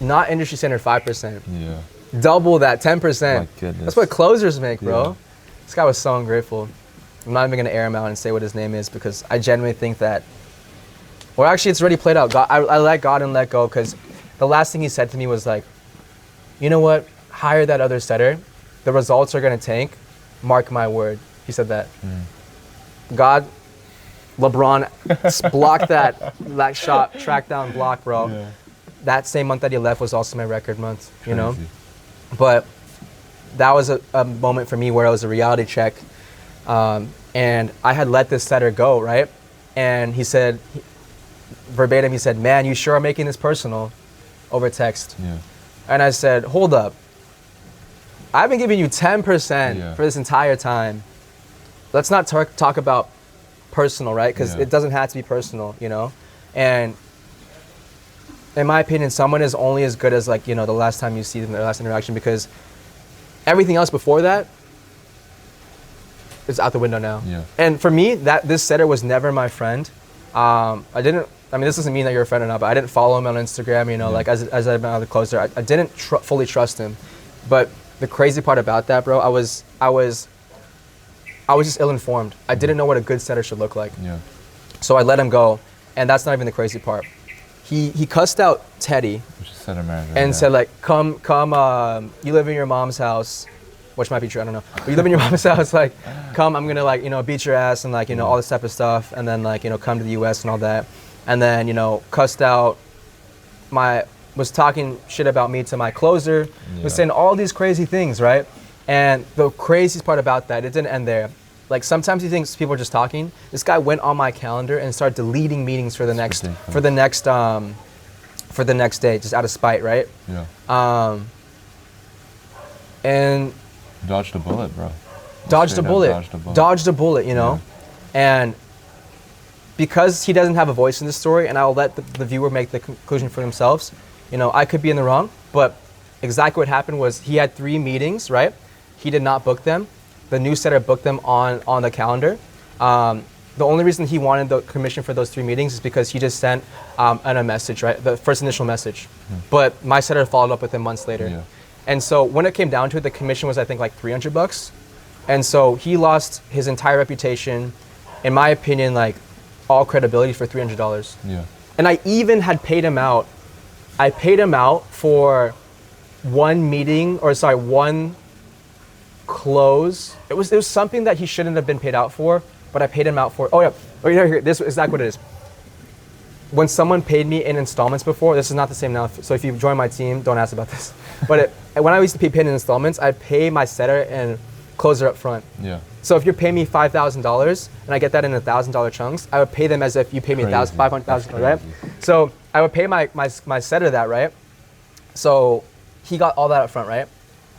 not industry standard 5%. Yeah. Double that, 10%. My goodness. That's what closers make, bro. Yeah. This guy was so ungrateful. I'm not even gonna air him out and say what his name is because I genuinely think that, or actually it's already played out. God, I let God and let go because the last thing he said to me was like, you know what, hire that other setter. The results are gonna tank, mark my word. He said that. God, LeBron blocked that shot, track down block, bro. Yeah. That same month that he left was also my record month, you know? Crazy. But that was a moment for me where it was a reality check. And I had let this setter go, right? And he said, verbatim, he said, man, you sure are making this personal over text. Yeah. And I said, hold up. I've been giving you 10% for this entire time. Let's not talk about personal, right? Because it doesn't have to be personal, you know? And in my opinion, someone is only as good as, like, you know, the last time you see them, their last interaction, because everything else before that is out the window now. Yeah. And for me, this setter was never my friend. I mean, this doesn't mean that you're a friend or not, but I didn't follow him on Instagram, you know, like as I've been out of the closer, I didn't fully trust him. But the crazy part about that, bro, I was just ill-informed. I didn't know what a good setter should look like. Yeah. So I let him go, and that's not even the crazy part. He cussed out Teddy, which is center manager, and said like, come, you live in your mom's house, which might be true, I don't know. But you live in your mom's house, like, come, I'm gonna, like, you know, beat your ass and, like, you know, all this type of stuff, and then, like, you know, come to the US and all that. And then, you know, cussed out was talking shit about me to my closer, was saying all these crazy things, right? And the craziest part about that, it didn't end there. Like, sometimes you think people are just talking. This guy went on my calendar and started deleting meetings for the next day, just out of spite, right? Yeah. And dodged a bullet, bro. Dodged a bullet, you know? Yeah. And because he doesn't have a voice in this story, and I'll let the viewer make the conclusion for themselves, you know, I could be in the wrong, but exactly what happened was he had 3 meetings, right? He did not book them. The new setter booked them on the calendar. The only reason he wanted the commission for those 3 meetings is because he just sent a message, right? The first initial message. But my setter followed up with him months later. Yeah. And so when it came down to it, the commission was, I think, like $300. And so he lost his entire reputation, in my opinion, like all credibility for $300. Yeah. And I even had paid him out. I paid him out for one close. It was something that he shouldn't have been paid out for, but I paid him out for. Here, this is exactly what it is. When someone paid me in installments before, this is not the same now, so if you join my team, don't ask about this. But when I used to be paid in installments, I'd pay my setter and closer up front. Yeah. So if you're paying me $5,000 and I get that in $1,000 chunks, I would pay them as if you pay me $500,000, right? So I would pay my setter that, right? So he got all that up front, right?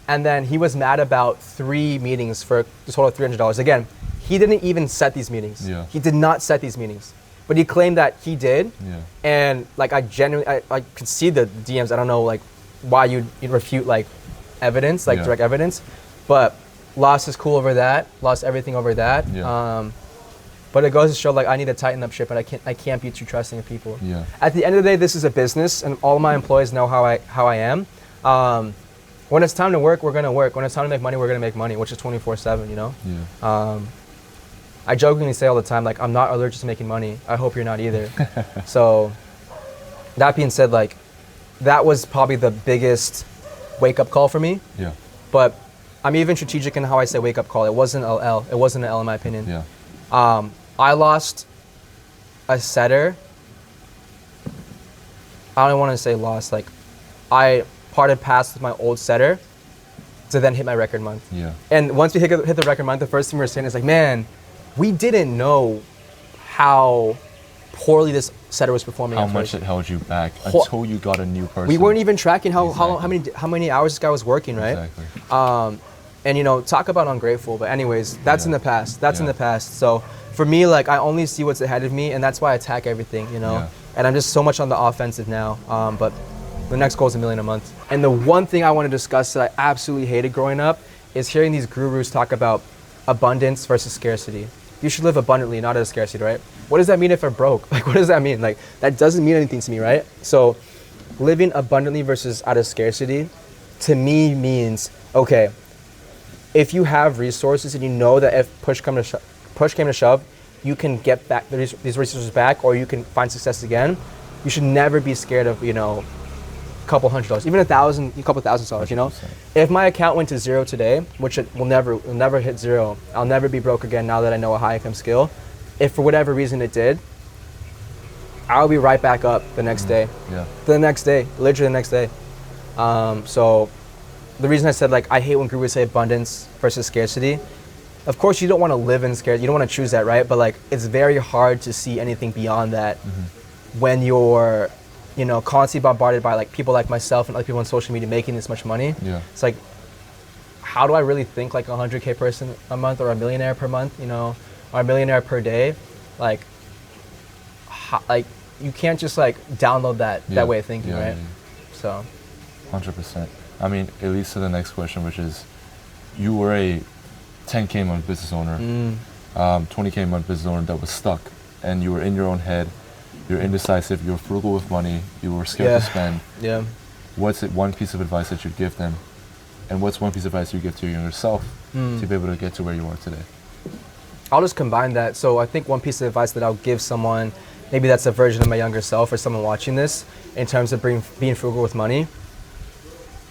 And then he was mad about 3 meetings for a total of $300. Again, he didn't even set these meetings. Yeah. He did not set these meetings. But he claimed that he did. Yeah. And like I could see the DMs. I don't know like why you'd refute like evidence, like direct evidence. But lost his cool over that, lost everything over that. Yeah. But it goes to show like I need to tighten up shit, but I can't be too trusting of people. Yeah. At the end of the day, this is a business and all my employees know how I am. When it's time to work, we're gonna work. When it's time to make money, we're gonna make money, which is 24/7, you know? Yeah. I jokingly say all the time, like, I'm not allergic to making money. I hope you're not either. So, that being said, like, that was probably the biggest wake-up call for me. Yeah. But I'm even strategic in how I say wake-up call. It wasn't an L. It wasn't an L in my opinion. Yeah. I lost a setter. I don't want to say lost. Like, I parted past with my old setter to then hit my record month. Yeah. And once we hit the record month, the first thing we were saying is like, man, we didn't know how poorly this setter was performing. How much it held you back until you got a new person. We weren't even tracking how many hours this guy was working, right? Exactly. And you know, talk about ungrateful. But anyways, that's in the past. That's in the past. So for me, like I only see what's ahead of me, and that's why I attack everything. You know, and I'm just so much on the offensive now. But the next goal is $1 million a month. And the one thing I want to discuss that I absolutely hated growing up is hearing these gurus talk about abundance versus scarcity. You should live abundantly, not at a scarcity, right? What does that mean if I'm broke? Like, what does that mean? Like, that doesn't mean anything to me, right? So living abundantly versus out of scarcity, to me means, okay, if you have resources and you know that if push came to shove, you can get back these resources back, or you can find success again, you should never be scared of, you know, a couple $100s, even a couple $1,000s, you know? 100%. If my account went to zero today, which it will never hit zero, I'll never be broke again now that I know a high income skill. If for whatever reason it did, I'll be right back up the next day. Yeah. The next day, literally the next day. So the reason I said, like, I hate when gurus say abundance versus scarcity. Of course, you don't want to live in scarcity. You don't want to choose that, right? But like, it's very hard to see anything beyond that when you're, you know, constantly bombarded by like people like myself and other people on social media making this much money. Yeah. It's like, how do I really think like a 100K person a month, or a millionaire per month, you know, or a millionaire per day? Like, like you can't just like download that way of thinking, right? So 100%. I mean, it leads to the next question, which is, you were a 10K month business owner, 20K month business owner that was stuck, and you were in your own head, you're indecisive, you're frugal with money, you were scared to spend. Yeah. What's one piece of advice that you'd give them? And what's one piece of advice you give to your younger self to be able to get to where you are today? I'll just combine that. So I think one piece of advice that I'll give someone, maybe that's a version of my younger self or someone watching this, in terms of being frugal with money.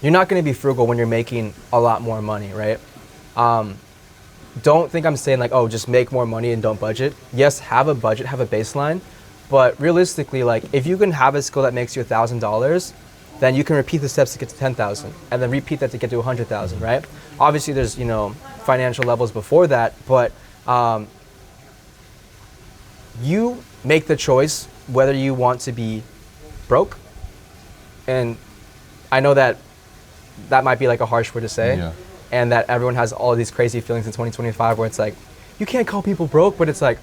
You're not going to be frugal when you're making a lot more money, right? Don't think I'm saying like, oh, just make more money and don't budget. Yes, have a budget, have a baseline, but realistically, like, if you can have a skill that makes you $1,000, then you can repeat the steps to get to 10,000, and then repeat that to get to 100,000, right? Obviously, there's, you know, financial levels before that, but you make the choice whether you want to be broke. And I know that might be like a harsh word to say, and that everyone has all of these crazy feelings in 2025 where it's like, you can't call people broke, but it's like,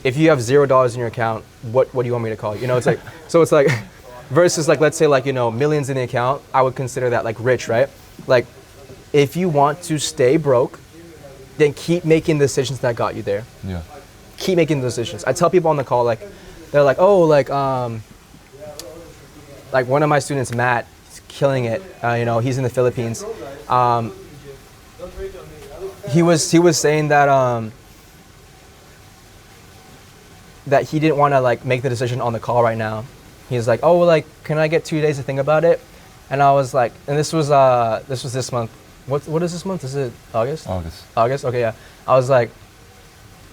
if you have $0 in your account, what do you want me to call you? You know, it's like, so it's like, versus like, let's say like, you know, millions in the account, I would consider that like rich, right? Like, if you want to stay broke, then keep making decisions that got you there. Yeah. Keep making those decisions. I tell people on the call, like, they're like, oh, like one of my students, Matt, he's killing it. You know, he's in the Philippines. He was saying that that he didn't want to like make the decision on the call right now. He's like, oh, well, like, can I get 2 days to think about it? And I was like, and this was this month. What is this month? Is it August? August. Okay, yeah. I was like,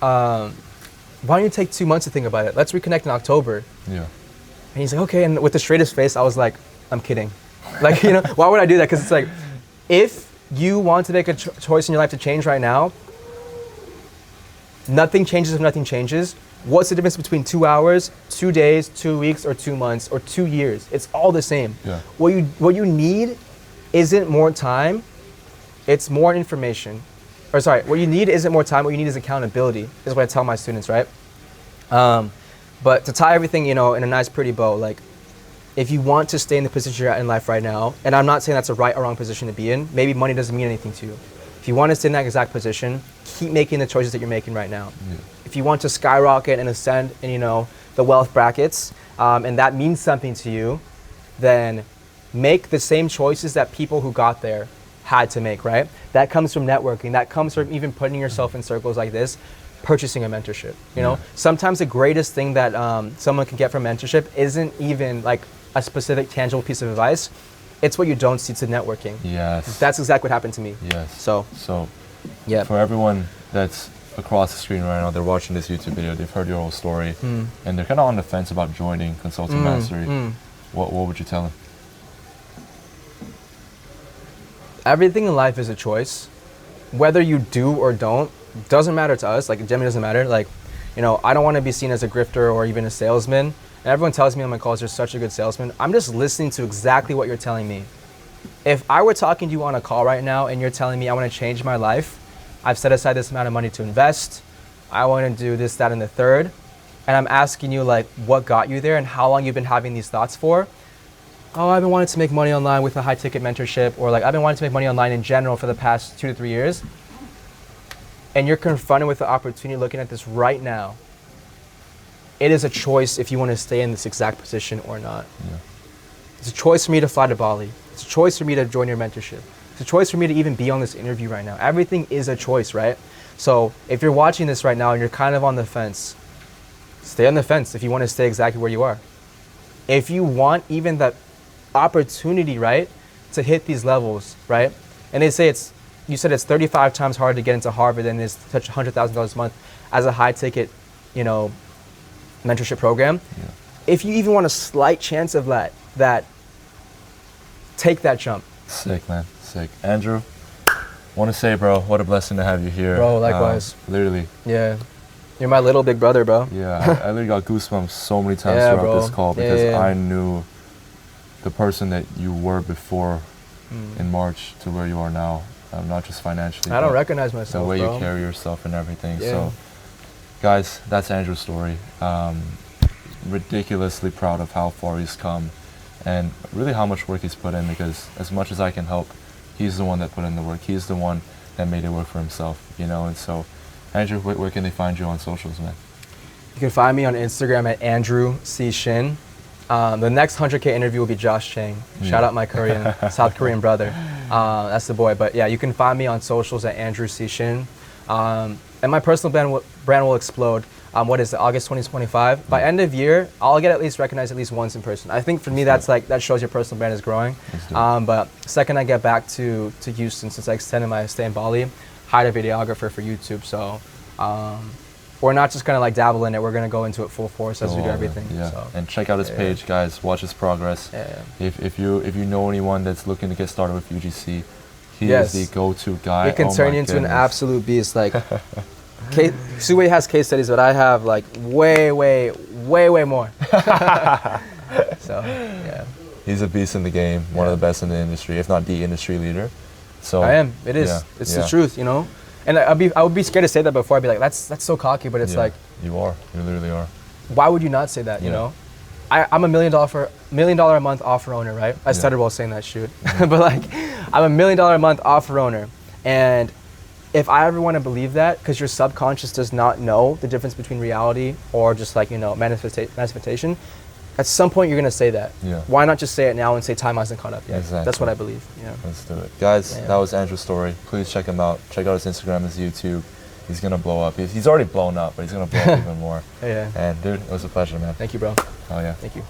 why don't you take 2 months to think about it? Let's reconnect in October. Yeah. And he's like, okay. And with the straightest face, I was like, I'm kidding. Like, you know, why would I do that? Because it's like, if you want to make a choice in your life to change right now, nothing changes if nothing changes. What's the difference between 2 hours, 2 days, 2 weeks, or 2 months, or 2 years? It's all the same. Yeah. What you need isn't more time, it's more information. Or sorry, what you need isn't more time, what you need is accountability, is what I tell my students, right? But to tie everything, you know, in a nice pretty bow, like, if you want to stay in the position you're at in life right now, and I'm not saying that's a right or wrong position to be in, maybe money doesn't mean anything to you. If you want to stay in that exact position, keep making the choices that you're making right now. Yeah. If you want to skyrocket and ascend in, you know, the wealth brackets, and that means something to you, then make the same choices that people who got there had to make, right? That comes from networking. That comes from even putting yourself in circles like this, purchasing a mentorship. You know, sometimes the greatest thing that someone can get from mentorship isn't even like a specific tangible piece of advice. It's what you don't see to networking. Yes. That's exactly what happened to me. Yes. So yeah. For everyone that's across the screen right now, they're watching this YouTube video, they've heard your whole story, and they're kind of on the fence about joining Consulting Mastery. What would you tell them? Everything in life is a choice. Whether you do or don't, doesn't matter to us. Like, it generally doesn't matter. Like, you know, I don't want to be seen as a grifter or even a salesman. And everyone tells me on my calls, you're such a good salesman. I'm just listening to exactly what you're telling me. If I were talking to you on a call right now and you're telling me I want to change my life, I've set aside this amount of money to invest, I want to do this, that, and the third, and I'm asking you like what got you there and how long you've been having these thoughts for. Oh, I've been wanting to make money online with a high ticket mentorship, or like I've been wanting to make money online in general for the past 2 to 3 years. And you're confronted with the opportunity looking at this right now. It is a choice if you want to stay in this exact position or not. Yeah. It's a choice for me to fly to Bali. It's a choice for me to join your mentorship. It's a choice for me to even be on this interview right now. Everything is a choice, right? So if you're watching this right now and you're kind of on the fence, stay on the fence if you want to stay exactly where you are. If you want even that opportunity, right, to hit these levels, right? And they say you said it's 35 times harder to get into Harvard than it is to touch $100,000 a month as a high ticket, mentorship program. Yeah. If you even want a slight chance of that, take that jump. Sick, man. Sick. Andrew, want to say, bro, what a blessing to have you here. Bro, likewise. Literally. Yeah. You're my little big brother, bro. Yeah, I literally got goosebumps so many times Yeah, throughout bro. this call because Yeah. I knew the person that you were before in March to where you are now, not just financially. I don't but recognize myself, the way bro. you carry yourself and everything. Yeah. So, guys, that's Andrew's story. Ridiculously proud of how far he's come and really how much work he's put in, because as much as I can help, he's the one that put in the work. He's the one that made it work for himself, and so, Andrew, where can they find you on socials, man? You can find me on Instagram at Andrew C. Shin. The next 100K interview will be Josh Chang. Shout out my South Korean brother. That's the boy. But yeah, you can find me on socials at Andrew C. Shin. And my personal brand will explode. What is it, August 2025? By end of year, I'll get at least recognized at least once in person. I think for me, that shows your personal brand is growing. But second I get back to Houston, since I extended my stay in Bali, hired a videographer for YouTube. So we're not just gonna dabble in it. We're gonna go into it full force as we do everything. Yeah. So, and check out his page, guys. Watch his progress. Yeah. If you know anyone that's looking to get started with UGC, he is the go-to guy. It can turn you into an absolute beast. Like, Sue has case studies, but I have like way more. So yeah. He's a beast in the game. One of the best in the industry, if not the industry leader. So I am. It is. It's the truth, And I would be scared to say that before. I'd be like, that's so cocky, but it's like, you are. You literally are. Why would you not say that? You know, I'm a $1 million a month offer owner, right? I started while saying that, shoot, but like, I'm a $1 million a month offer owner, and if I ever want to believe that, because your subconscious does not know the difference between reality or just like manifestation, at some point you're gonna say that. Yeah. Why not just say it now and say time hasn't caught up yet? Exactly. That's what I believe. Yeah. Let's do it, guys. That was Andrew's story. Please check him out. Check out his Instagram, his YouTube. He's gonna blow up. He's already blown up, but he's gonna blow up even more. Yeah. And dude, it was a pleasure, man. Thank you, bro. Oh yeah. Thank you.